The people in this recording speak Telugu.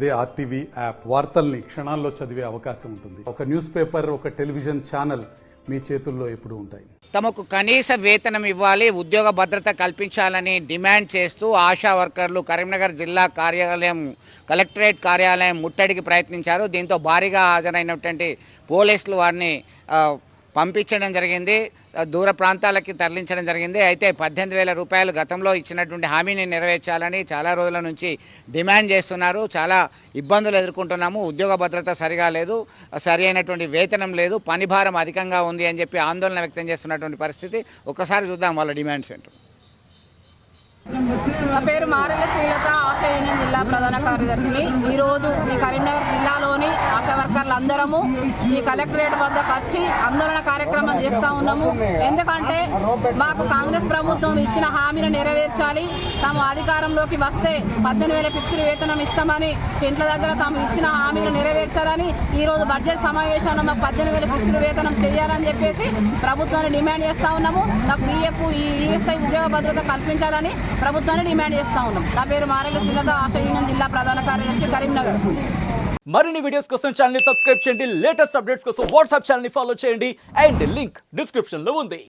అదే ఆర్టీవీ యాప్ వార్తల్ని క్షణాల్లో చదివే అవకాశం ఉంటుంది. ఒక న్యూస్ పేపర్, ఒక టెలివిజన్ ఛానల్ మీ చేతుల్లో ఎప్పుడూ ఉంటాయి. తమకు కనీస వేతనం ఇవ్వాలి, ఉద్యోగ భద్రత కల్పించాలని డిమాండ్ చేస్తూ ఆశా వర్కర్లు కరీంనగర్ జిల్లా కార్యాలయం, కలెక్టరేట్ కార్యాలయం ముట్టడికి ప్రయత్నించారు. దీంతో భారీగా హాజరైనటువంటి పోలీసులు వారిని పంపించడం జరిగింది, దూర ప్రాంతాలకి తరలించడం జరిగింది. అయితే 18,000 రూపాయలు గతంలో ఇచ్చినటువంటి హామీని నెరవేర్చాలని చాలా రోజుల నుంచి డిమాండ్ చేస్తున్నారు. చాలా ఇబ్బందులు ఎదుర్కొంటున్నాము, ఉద్యోగ భద్రత సరిగా లేదు, సరి అయినటువంటి వేతనం లేదు, పని భారం అధికంగా ఉంది అని చెప్పి ఆందోళన వ్యక్తం చేస్తున్నటువంటి పరిస్థితి. ఒకసారి చూద్దాం వాళ్ళ డిమాండ్స్ ఏంటో. నా పేరు మారెల శ్రీలత, ఆశా యూనియన్ జిల్లా ప్రధాన కార్యదర్శిని. ఈరోజు ఈ కరీంనగర్ జిల్లాలోని ఆశా వర్కర్లు అందరము ఈ కలెక్టరేట్ వద్దకు వచ్చి ఆందోళన కార్యక్రమం చేస్తూ ఉన్నాము. ఎందుకంటే మాకు కాంగ్రెస్ ప్రభుత్వం ఇచ్చిన హామీని నెరవేర్చాలి, తాము అధికారంలోకి వస్తే 18,000 ఫిక్స్డ్ వేతనం ఇస్తామని ఇంట్ల దగ్గర తాము ఇచ్చిన హామీలు నెరవేర్చాలని ఈరోజు బడ్జెట్ సమావేశంలో మాకు 18,000 ఫిక్స్డ్ వేతనం చేయాలని చెప్పేసి ప్రభుత్వాన్ని డిమాండ్ చేస్తూ ఉన్నాము. నాకు పిఎఫ్, ఈఎస్ఐ ఉద్యోగ భద్రత కల్పించాలని ప్రభుత్వాన్ని డిమాండ్ చేస్తా ఉన్నాం. నా పేరు మారెల శ్రీలత, ఆశా యూనియన్ జిల్లా ప్రధాన కార్యదర్శి, కరీంనగర్. మరిన్ని వీడియోస్ కోసం ఛానల్ ని సబ్స్క్రైబ్ చేయండి, లేటెస్ట్ అప్డేట్స్ కోసం వాట్సాప్ ఛానల్ ని ఫాలో చేయండి అండ్ లింక్ డిస్క్రిప్షన్ లో ఉంది.